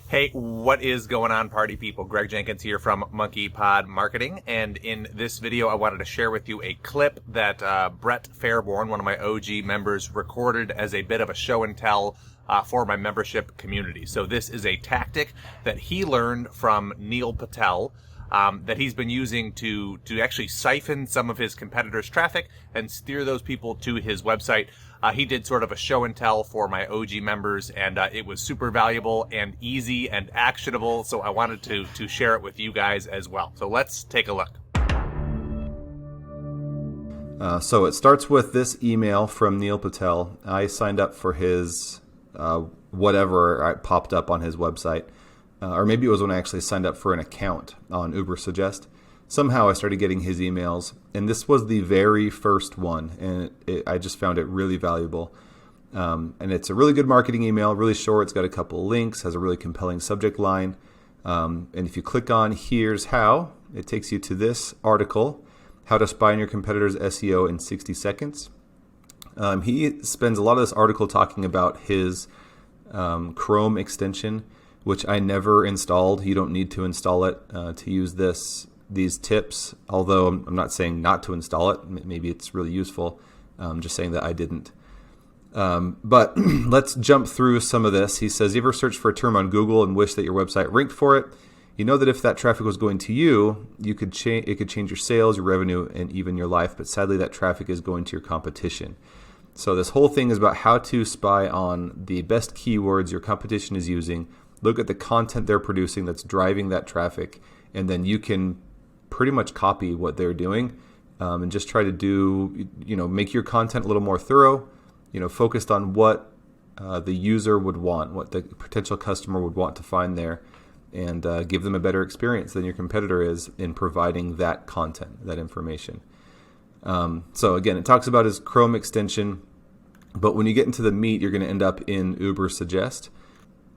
Hey, what is going on, party people? Greg Jenkins here from Monkey Pod Marketing, and in this video I wanted to share with you a clip that Brett Fairborn, one of my OG members, recorded as a bit of a show and tell for my membership community. So this is a tactic that he learned from Neil Patel, that he's been using to actually siphon some of his competitors' traffic and steer those people to his website. He did sort of a show and tell for my OG members, and it was super valuable and easy and actionable, so I wanted to share it with you guys as well. So let's take a look. So it starts with this email from Neil Patel. I signed up for his whatever popped up on his website. Or maybe it was when I actually signed up for an account on Ubersuggest. Somehow I started getting his emails, and this was the very first one, and I just found it really valuable. And it's a really good marketing email, really short. It's got a couple of links, has a really compelling subject line. And if you click on Here's How, it takes you to this article, How to Spy on Your Competitor's SEO in 60 Seconds. He spends a lot of this article talking about his Chrome extension, which I never installed. You don't need to install it to use these tips, although I'm not saying not to install it. Maybe it's really useful. I'm just saying that I didn't. But let's jump through some of this. He says, you ever search for a term on Google and wish that your website ranked for it? You know that if that traffic was going to you, it could change your sales, your revenue, and even your life. But sadly, that traffic is going to your competition. So this whole thing is about how to spy on the best keywords your competition is using. Look at the content they're producing that's driving that traffic, and then you can pretty much copy what they're doing, and just try to do, make your content a little more thorough, focused on what the user would want, what the potential customer would want to find there, and give them a better experience than your competitor is in providing that content, that information. So again, it talks about his Chrome extension, but when you get into the meat, you're going to end up in Ubersuggest.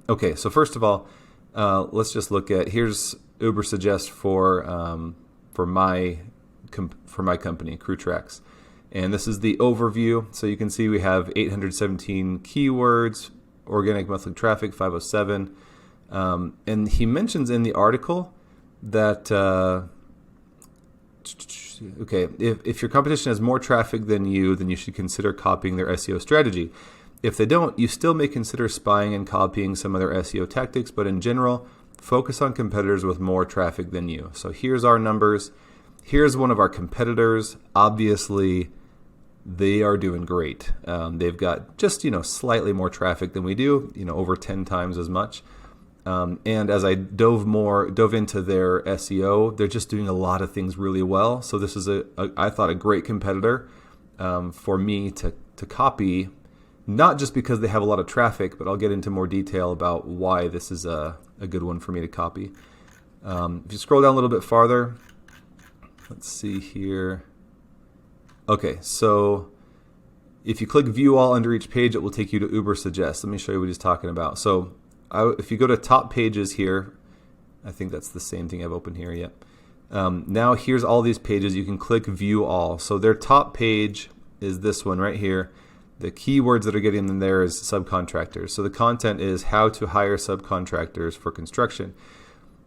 Okay, so first of all, let's just look at, here's Ubersuggest for my company, CrewTrax, and this is the overview. So you can see we have 817 keywords, organic monthly traffic 507, and he mentions in the article that if your competition has more traffic than you, then you should consider copying their SEO strategy. If they don't, you still may consider spying and copying some of their SEO tactics, but in general, focus on competitors with more traffic than you. So here's our numbers. Here's one of our competitors. Obviously, they are doing great. They've got just, slightly more traffic than we do, over 10 times as much. And as I dove into their SEO, they're just doing a lot of things really well. So this is I thought a great competitor for me to copy. Not just because they have a lot of traffic, but I'll get into more detail about why this is a good one for me to copy. If you scroll down a little bit farther, let's see here. Okay, so if you click View All under each page, it will take you to Ubersuggest. Let me show you what he's talking about. So if you go to Top Pages here, I think that's the same thing I've opened here. Yep. Now here's all these pages. You can click View All. So their top page is this one right here. The keywords that are getting them there is subcontractors. So the content is how to hire subcontractors for construction.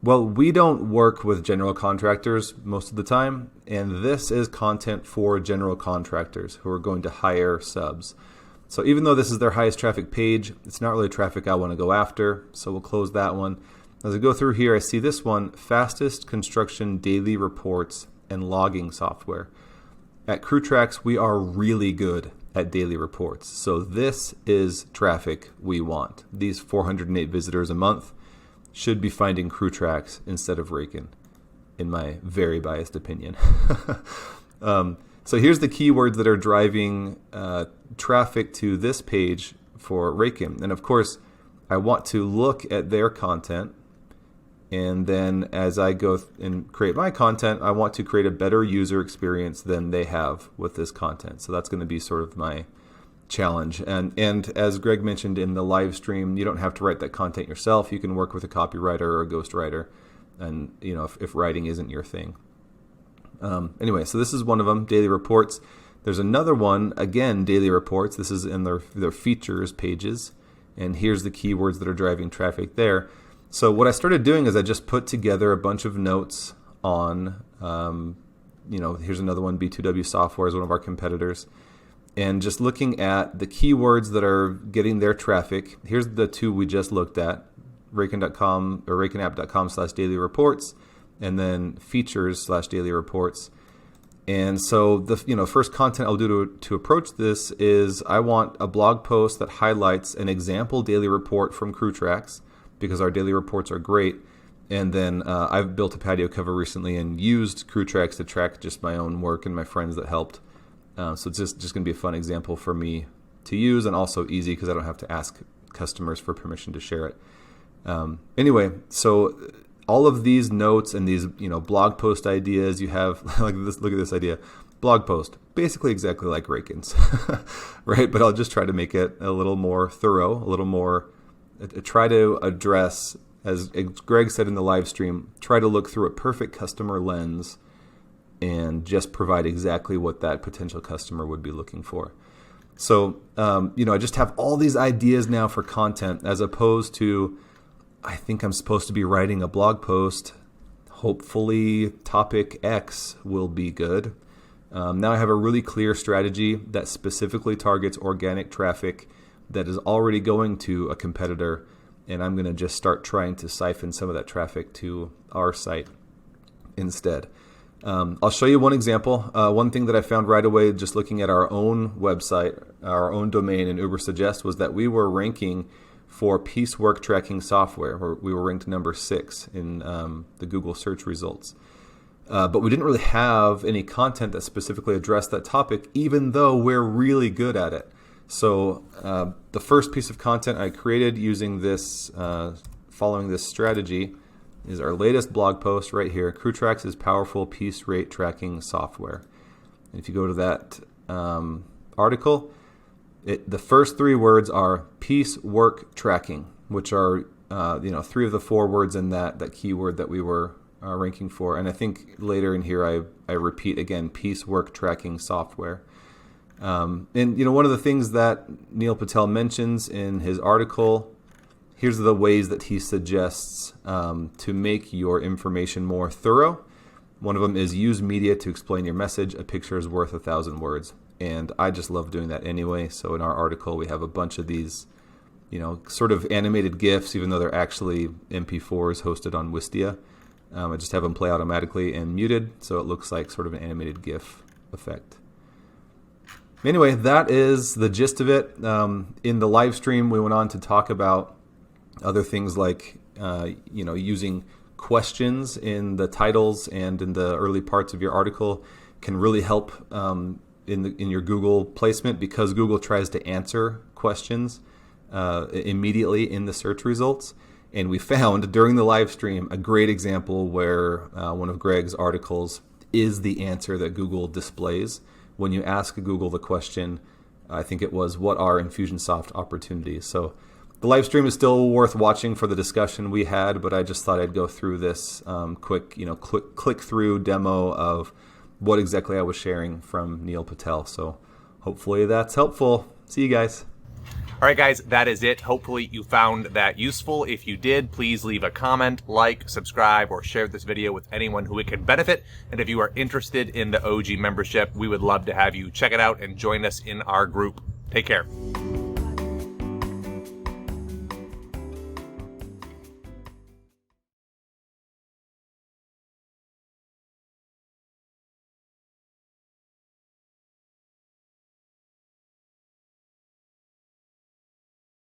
Well, we don't work with general contractors most of the time, and this is content for general contractors who are going to hire subs. So even though this is their highest traffic page, it's not really traffic I want to go after, so we'll close that one. As I go through here, I see this one, fastest construction daily reports and logging software. At CrewTrax, we are really good at daily reports. So this is traffic we want. These 408 visitors a month should be finding CrewTrax instead of Raken, in my very biased opinion. So here's the keywords that are driving traffic to this page for Raken. And of course, I want to look at their content. And then as I go and create my content, I want to create a better user experience than they have with this content. So that's going to be sort of my challenge. And as Greg mentioned in the live stream, you don't have to write that content yourself. You can work with a copywriter or a ghostwriter, and if writing isn't your thing. Anyway, so this is one of them, daily reports. There's another one, again, daily reports. This is in their features pages. And here's the keywords that are driving traffic there. So what I started doing is I just put together a bunch of notes on, here's another one, B2W Software is one of our competitors, and just looking at the keywords that are getting their traffic. Here's the two we just looked at, Raycon.com or RayconApp.com/daily reports, and then features/daily reports. And so the first content I'll do to approach this is I want a blog post that highlights an example daily report from CrewTrax, because our daily reports are great. And then I've built a patio cover recently and used CrewTrax to track just my own work and my friends that helped. So it's just going to be a fun example for me to use, and also easy because I don't have to ask customers for permission to share it. Anyway, so all of these notes and these blog post ideas you have, like this, look at this idea, blog post, basically exactly like Raycon's, right? But I'll just try to make it a little more thorough, a little more, try to address, as Greg said in the live stream, try to look through a perfect customer lens and just provide exactly what that potential customer would be looking for. So, I just have all these ideas now for content, as opposed to, I think I'm supposed to be writing a blog post. Hopefully topic X will be good. Now I have a really clear strategy that specifically targets organic traffic that is already going to a competitor, and I'm going to just start trying to siphon some of that traffic to our site instead. I'll show you one example. One thing that I found right away just looking at our own website, our own domain in Ubersuggest, was that we were ranking for piecework tracking software. We were ranked number 6 in the Google search results. But we didn't really have any content that specifically addressed that topic, even though we're really good at it. So the first piece of content I created using this, following this strategy, is our latest blog post right here, CrewTrax is powerful piece rate tracking software. And if you go to that article, the first 3 words are piece work tracking, which are 3 of the 4 words in that keyword that we were ranking for. And I think later in here I repeat again, piece work tracking software. And one of the things that Neil Patel mentions in his article, here's the ways that he suggests to make your information more thorough. One of them is use media to explain your message. A picture is worth 1,000 words. And I just love doing that anyway. So in our article, we have a bunch of these, sort of animated GIFs, even though they're actually MP4s hosted on Wistia. I just have them play automatically and muted, so it looks like sort of an animated GIF effect. Anyway, that is the gist of it. In the live stream, we went on to talk about other things like, using questions in the titles and in the early parts of your article can really help in your Google placement, because Google tries to answer questions immediately in the search results. And we found during the live stream a great example where one of Greg's articles is the answer that Google displays. When you ask Google the question, I think it was, what are Infusionsoft opportunities? So the live stream is still worth watching for the discussion we had, but I just thought I'd go through this quick, click-through demo of what exactly I was sharing from Neil Patel. So hopefully that's helpful. See you guys. All right, guys, that is it. Hopefully you found that useful. If you did, please leave a comment, like, subscribe, or share this video with anyone who it could benefit. And if you are interested in the OG membership, we would love to have you check it out and join us in our group. Take care.